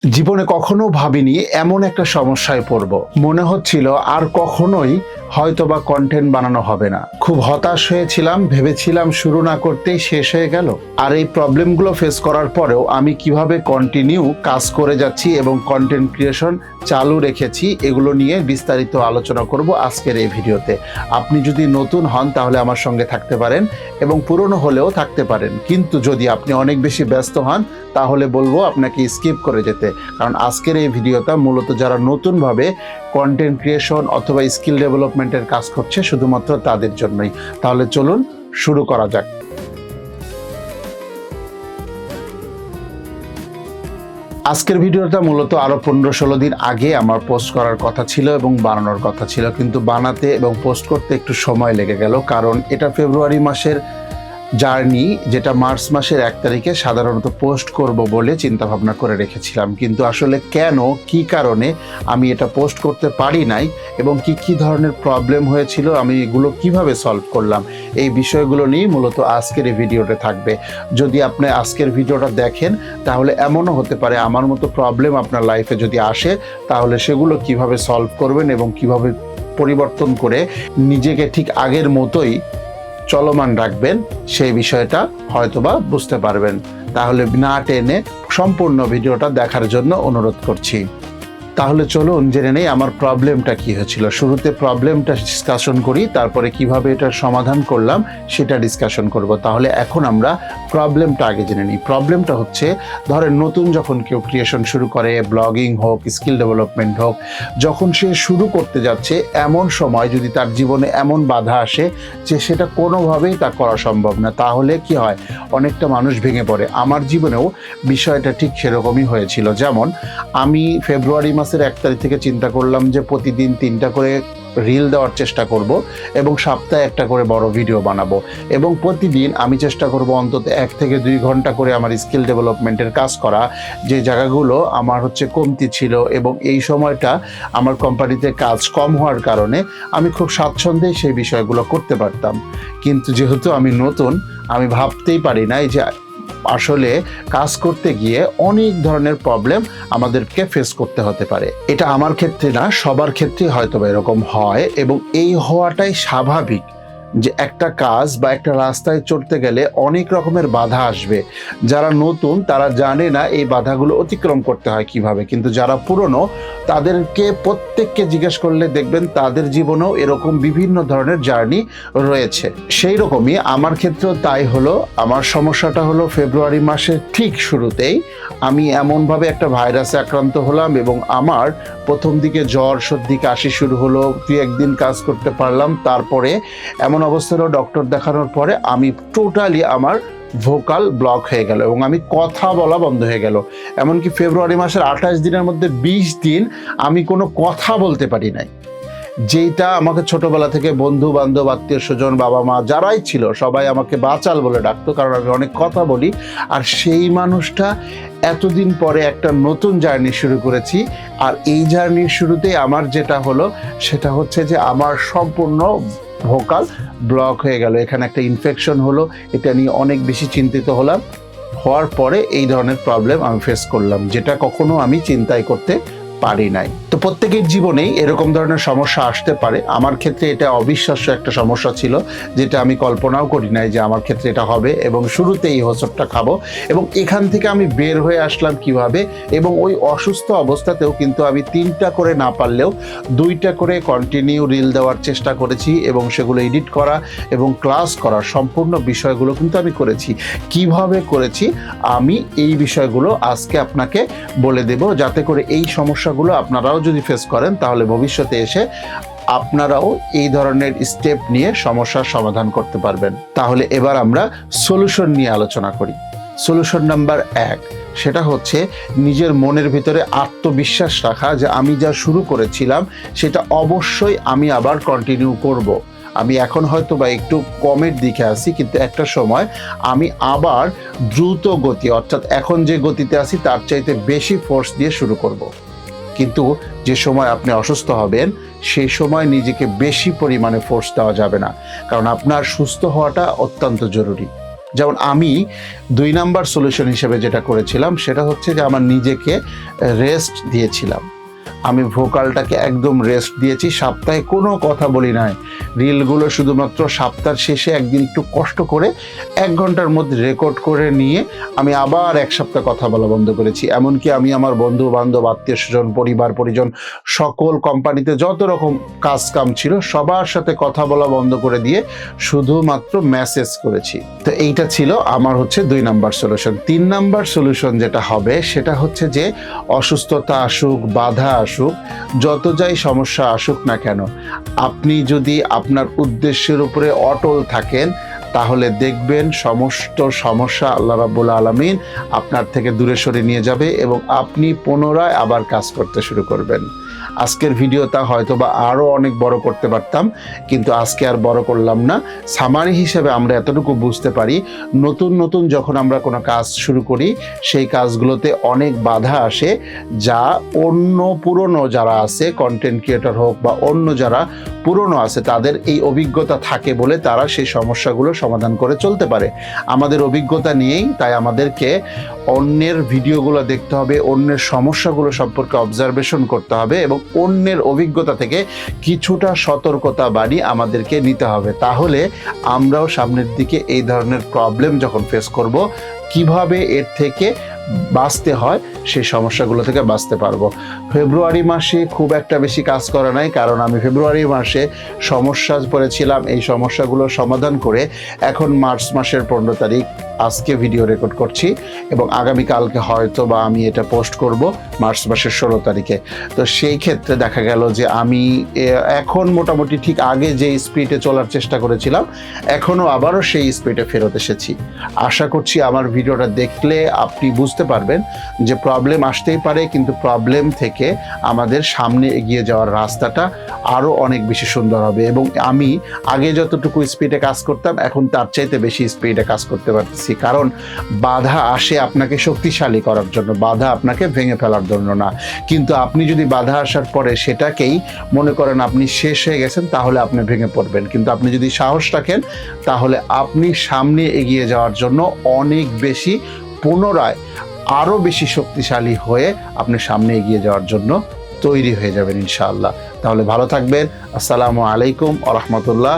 জীবনে কখনো ভাবিনি এমন একটা সমস্যায় পড়ব। মনে হচ্ছিল আর কখনোই হয়তোবা কন্টেন্ট বানানো হবে না। খুব হতাশ হয়েছিলাম, ভেবেছিলাম শুরু না করতেই শেষ হয়ে গেল। আর এই প্রবলেমগুলো ফেস করার পরেও আমি কিভাবে কন্টিনিউ কাজ করে যাচ্ছি এবং কন্টেন্ট ক্রিয়েশন চালু রেখেছি, এগুলো নিয়ে বিস্তারিত আলোচনা করব আজকের এই ভিডিওতে। আপনি যদি নতুন হন তাহলে আমার সঙ্গে থাকতে পারেন এবং পুরনো হলেও থাকতে পারেন, কিন্তু যদি আপনি অনেক বেশি ব্যস্ত হন তাহলে বলবো আপনাকে স্কিপ করে যেতে। কারণ আজকের এই ভিডিওটা মূলত যারা নতুনভাবে কন্টেন্ট ক্রিয়েশন অথবা স্কিল ডেভেলপমেন্টের কাজ করছে শুধুমাত্র তাদের জন্যই। তাহলে চলুন শুরু করা যাক। আজকের ভিডিওটা মূলত আরো 15-16 দিন আগে আমার পোস্ট করার কথা ছিল এবং বানানোর কথা ছিল, কিন্তু বানাতে এবং পোস্ট করতে একটু সময় লেগে গেল। কারণ এটা ফেব্রুয়ারি মাসের জার্নি, যেটা মার্চ মাসের 1 তারিখে সাধারণত পোস্ট করব বলে চিন্তা ভাবনা করে রেখেছিলাম, কিন্তু আসলে কেন, কি কারণে আমি এটা পোস্ট করতে পারি নাই এবং কি ধরনের প্রবলেম হয়েছিল, আমি এগুলো কিভাবে সলভ করলাম, এই বিষয়গুলো নিয়ে মূলত আজকের এই ভিডিওটা থাকবে। যদি আপনি আজকের ভিডিওটা দেখেন তাহলে এমনও হতে পারে আমার মতো প্রবলেম আপনার লাইফে যদি আসে তাহলে সেগুলো কিভাবে সলভ করবেন এবং কিভাবে পরিবর্তন করে নিজেকে ঠিক আগের মতোই চলমান রাখবেন, সেই বিষয়টা হয়তোবা বুঝতে পারবেন। তাহলে না টেনে সম্পূর্ণ ভিডিওটা দেখার জন্য অনুরোধ করছি। তাহলে চলুন জেনে নেই আমার প্রবলেমটা কি হয়েছিল। শুরুতে প্রবলেমটা ডিসকাশন করি, তারপরে কিভাবে এটার সমাধান করলাম সেটা ডিসকাশন করব। তাহলে এখন আমরা প্রবলেমটা আগে জেনে নিই। প্রবলেমটা হচ্ছে, ধরেন নতুন যখন কেউ ক্রিয়েশন শুরু করে, ব্লগিং হোক, স্কিল ডেভেলপমেন্ট হোক, যখন সে শুরু করতে যাচ্ছে এমন সময় যদি তার জীবনে এমন বাধা আসে যে সেটা কোনোভাবেই তা করা সম্ভব না, তাহলে কি হয়, অনেকটা মানুষ ভেঙে পড়ে। আমার জীবনেও বিষয়টা ঠিক সেরকমই হয়েছিল। যেমন আমি ফেব্রুয়ারি মাসের 1 তারিখ থেকে চিন্তা করলাম যে প্রতিদিন 3টা করে রিল দেওয়ার চেষ্টা করব এবং সপ্তাহে একটা করে বড় ভিডিও বানাবো এবং প্রতিদিন আমি চেষ্টা করব অন্তত 1 থেকে 2 ঘন্টা করে আমার স্কিল ডেভেলপমেন্টের কাজ করা, যে জায়গাগুলো আমার কমতি ছিল এবং এই সময়টা আমার কোম্পানিতে কাজ কম হওয়ার কারণে আমি খুব স্বাচ্ছন্দ্যেই সেই বিষয়গুলো করতে পারতাম। কিন্তু যেহেতু আমি নতুন, আমি ভাবতেই পারি নাই যে আসলে কাজ করতে গিয়ে অনেক ধরনের প্রবলেম আমাদেরকে ফেস করতে হতে পারে। এটা আমার ক্ষেত্রে না, সবার ক্ষেত্রে হয়তো এরকম হয় এবং এই হওয়াটাই স্বাভাবিক যে একটা কাজ বা একটা রাস্তায় চড়তে গেলে অনেক রকমের বাধা আসবে। যারা নতুন তারা জানে না এই বাধাগুলো অতিক্রম করতে হয় কিভাবে, কিন্তু যারা পুরনো তাদেরকে প্রত্যেককে জিজ্ঞেস করলে দেখবেন তাদের জীবনেও এরকম বিভিন্ন ধরনের জার্নি রয়েছে। সেই রকমই আমার ক্ষেত্রেও তাই হলো। আমার সমস্যাটা হলো ফেব্রুয়ারি মাসের ঠিক শুরুতেই আমি এমনভাবে একটা ভাইরাসে আক্রান্ত হলাম এবং আমার প্রথম দিকে জ্বর, সর্দি, কাশি শুরু হলো। 2-1 দিন কাজ করতে পারলাম, তারপরে এমন অবস্থা হলো ডক্টর দেখানোর পরে আমি টোটালি আমার ভোকাল ব্লক হয়ে গেল এবং আমি কথা বলা বন্ধ হয়ে গেল। এমনকি ফেব্রুয়ারি মাসের 28 দিনের মধ্যে 20 দিন আমি কোনো কথা বলতে পারি নাই, যেটা আমাকে ছোটবেলা থেকে বন্ধু বান্ধব, আত্মীয় স্বজন, বাবা মা যারাই ছিল সবাই আমাকে বাচাল বলে ডাকতো, কারণ আমি অনেক কথা বলি। আর সেই মানুষটা এতদিন পরে একটা নতুন জার্নি শুরু করেছি, আর এই জার্নির শুরুতেই আমার যেটা হলো সেটা হচ্ছে যে আমার সম্পূর্ণ ভোকাল ব্লক হয়ে গেল। এখানে একটা ইনফেকশন হলো, এটা নিয়ে অনেক বেশি চিন্তিত হলাম। হওয়ার পরে এই ধরনের প্রবলেম আমি ফেস করলাম, যেটা কখনো আমি চিন্তাই করতে পারি নাই। তো প্রত্যেকের জীবনেই এরকম ধরনের সমস্যা আসতে পারে। আমার ক্ষেত্রে এটা অবিশ্বাস্য একটা সমস্যা ছিল, যেটা আমি কল্পনাও করি নাই যে আমার ক্ষেত্রে এটা হবে এবং শুরুতেই এই হোঁচটটা খাবো। এবং এখান থেকে আমি বের হয়ে আসলাম কিভাবে, এবং ওই অসুস্থ অবস্থাতেও কিন্তু আমি 3টা করে না পারলেও 2টা করে কন্টিনিউ রিল দেওয়ার চেষ্টা করেছি এবং সেগুলো এডিট করা এবং ক্লাস করার সম্পূর্ণ বিষয়গুলো কিন্তু আমি করেছি। কিভাবে করেছি আমি এই বিষয়গুলো আজকে আপনাকে বলে দেব, যাতে করে এই সমস্যাগুলো আপনারাও যদি ফেস করেন তাহলে ভবিষ্যতে এসে আপনারাও এই ধরনের স্টেপ নিয়ে সমস্যার সমাধান করতে পারবেন। তাহলে এবার আমরা সলিউশন নিয়ে আলোচনা করি। সলিউশন নাম্বার 1, সেটা হচ্ছে নিজের মনের ভিতরে আত্মবিশ্বাস রাখা যে আমি যা শুরু করেছিলাম সেটা অবশ্যই আমি আবার কন্টিনিউ করব। আমি এখন হয়তো বা একটু কমের দিকে আছি, কিন্তু একটা সময় আমি আবার দ্রুত গতি, অর্থাৎ এখন যে গতিতে আছি তার চাইতে বেশি ফোর্স দিয়ে শুরু করব। কিন্তু যে সময় আপনি অসুস্থ হবেন সেই সময় নিজেকে বেশি পরিমাণে ফোর্স দেওয়া যাবে না, কারণ আপনার সুস্থ হওয়াটা অত্যন্ত জরুরি। যেমন আমি 2 নাম্বার সলিউশন হিসেবে যেটা করেছিলাম সেটা হচ্ছে যে আমার নিজেকে রেস্ট দিয়েছিলাম। আমি ভোকালটাকে একদম রেস্ট দিয়েছি, সপ্তাহে কোনো কথা বলি নাই। রিলগুলো শুধুমাত্র সপ্তাহের শেষে একদিন একটু কষ্ট করে 1 ঘন্টার মধ্যে রেকর্ড করে নিয়ে আমি আবার 1 সপ্তাহ কথা বলা বন্ধ করেছি। এমনকি আমি আমার বন্ধু বান্ধব, আত্মীয় স্বজন, পরিবার পরিজন, সকল কোম্পানিতে যত রকম কাজ কাম ছিল সবার সাথে কথা বলা বন্ধ করে দিয়ে শুধুমাত্র মেসেজ করেছি। তো এইটা ছিল আমার হচ্ছে 2 নাম্বার সলিউশন। 3 নাম্বার সলিউশন যেটা হবে সেটা হচ্ছে যে অসুস্থতা আসুক, বাধা আসুক, যত যাই সমস্যা আসুক না কেন, আপনি যদি আপনার উদ্দেশ্যের উপরে অটল থাকেন তাহলে দেখবেন সমস্ত সমস্যা আল্লাহ রাব্বুল আলামিন আপনার থেকে দূরে সরিয়ে নিয়ে যাবে এবং আপনি পুনরায় আবার কাজ করতে শুরু করবেন। আজকের ভিডিওটা হয়তো বা আরও অনেক বড় করতে পারতাম, কিন্তু আজকে আর বড় করলাম না। সামারি হিসেবে আমরা এতটুকু বুঝতে পারি, নতুন নতুন যখন আমরা কোনো কাজ শুরু করি সেই কাজগুলোতে অনেক বাধা আসে, যা অন্য পুরনো যারা আছে, কন্টেন্ট ক্রিয়েটর হোক বা অন্য যারা পুরনো আছে, তাদের এই অভিজ্ঞতা থাকে বলে তারা সেই সমস্যাগুলো সমাধান করে চলতে পারে। আমাদের অভিজ্ঞতা নিয়েই তাই আমাদেরকে অন্যের ভিডিওগুলো দেখতে হবে, অন্যের সমস্যাগুলো সম্পর্কে অবজারভেশন করতে হবে এবং অন্যের অভিজ্ঞতা থেকে কিছুটা সতর্কতা বাণী আমাদেরকে নিতে হবে। তাহলে আমরাও সামনের দিকে এই ধরনের প্রবলেম যখন ফেস করব, কিভাবে এর থেকে বাঁচতে হয় সেই সমস্যাগুলো থেকে বাঁচতে পারবো। ফেব্রুয়ারি মাসে খুব একটা বেশি কাজ করা নাই, কারণ আমি ফেব্রুয়ারি মাসে সমস্যা পড়েছিলাম। এই সমস্যাগুলো সমাধান করে এখন মার্চ মাসের 15 তারিখ আজকে ভিডিও রেকর্ড করছি এবং আগামীকালকে হয়তো বা আমি এটা পোস্ট করব মার্চ মাসের 16 তারিখে। তো সেই ক্ষেত্রে দেখা গেল যে আমি এখন মোটামুটি ঠিক আগে যে স্পিডে চলার চেষ্টা করেছিলাম এখনও আবারও সেই স্পিডে ফেরত এসেছি। আশা করছি আমার ভিডিওটা দেখলে আপনি বুঝতে পারবেন যে প্রবলেম আসতেই পারে, কিন্তু প্রবলেম থেকে আমাদের সামনে এগিয়ে যাওয়ার রাস্তাটা আরও অনেক বেশি সুন্দর হবে এবং আমি আগে যতটুকু স্পিডে কাজ করতাম এখন তার চাইতে বেশি স্পিডে কাজ করতে পারতেছি। কারণ বাধা আসে আপনাকে শক্তিশালী করার জন্য, বাধা আপনাকে ভেঙে ফেলার জন্য না। কিন্তু আপনি যদি বাধা আসার পরে সেটাকেই মনে করেন আপনি শেষ হয়ে গেছেন, তাহলে আপনি ভেঙে পড়বেন। কিন্তু আপনি যদি সাহস রাখেন তাহলে আপনি সামনে এগিয়ে যাওয়ার জন্য অনেক বেশি পুনরায় আরও বেশি শক্তিশালী হয়ে আপনি সামনে এগিয়ে যাওয়ার জন্য তৈরি হয়ে যাবেন ইনশাআল্লাহ। তাহলে ভালো থাকবেন। আসসালামু আলাইকুম ওয়া রাহমাতুল্লাহ।